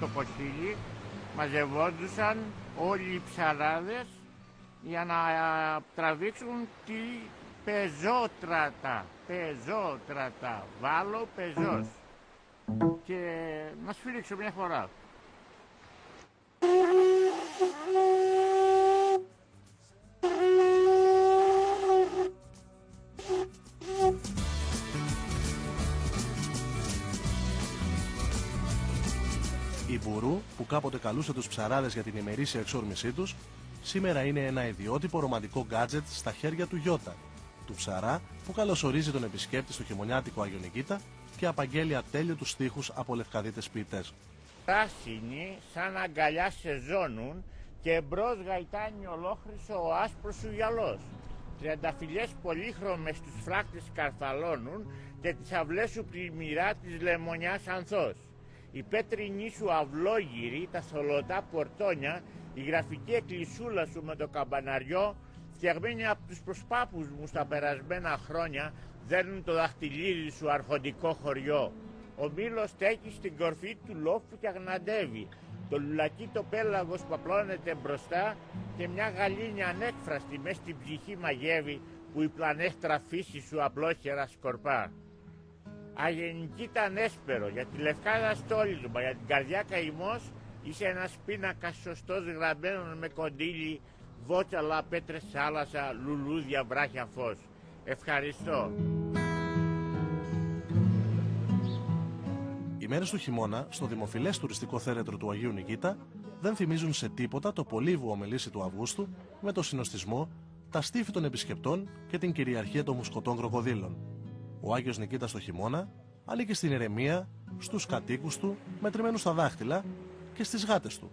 το κοτσίλι, μαζευόντουσαν όλοι οι ψαράδες για να τραβήξουν τη πεζότρατα. Πεζότρατα, βάλω πεζός. Και να σφυρίξω μια φορά. Η μπουρού, που κάποτε καλούσε τους ψαράδες για την ημερήσια εξόρμησή τους, σήμερα είναι ένα ιδιότυπο ρομαντικό γκάτζετ στα χέρια του Γιώτα, του ψαρά που καλωσορίζει τον επισκέπτη στο χειμωνιάτικο Άγιο Νικήτα και απαγγέλει ατέλειωτους στίχους από λευκαδίτες ποιητές. Πράσινοι σαν αγκαλιά σεζώνουν και εμπρός γαϊτάνει ολόχρυσο ο άσπρος σου γυαλός. Τριανταφυλιές πολύχρωμες τους φράκτες καρφαλώνουν και τις αυλές σου πλημμυρά της λεμονιάς ανθός. Η πέτρινή σου αυλόγυρη, τα θολωτά πορτόνια, η γραφική εκκλησούλα σου με το καμπαναριό, φτιαγμένη από τους προσπάπους μου στα περασμένα χρόνια, δέρνουν το δαχτυλίδι σου αρχοντικό χωριό. Ο μήλος στέκει στην κορφή του λόφου και αγναντεύει. Το λουλακί το πέλαγος που απλώνεται μπροστά και μια γαλήνια ανέκφραστη μες στην ψυχή μαγεύει που η πλανέστρα φύση σου απλόχερα σκορπά. Αγενική ήταν έσπερο, για τη λευκάδα στόλισμα, για την καρδιά καημός, είσαι ένας πίνακας σωστός γραμμένος με κοντήλι, βότσαλα, πέτρες θάλασσα, λουλούδια, βράχια φως. Ευχαριστώ. Οι μέρες του χειμώνα, στο δημοφιλές τουριστικό θέρετρο του Αγίου Νικήτα, δεν θυμίζουν σε τίποτα το πολύβουο μελίσι του Αυγούστου με το συνοστισμό, τα στήφη των επισκεπτών και την κυριαρχία των μουσκωτών κροκοδίλων. Ο Άγιος Νικήτας το χειμώνα ανήκει στην ηρεμία, στους κατοίκους του, μετρημένους στα δάχτυλα και στις γάτες του.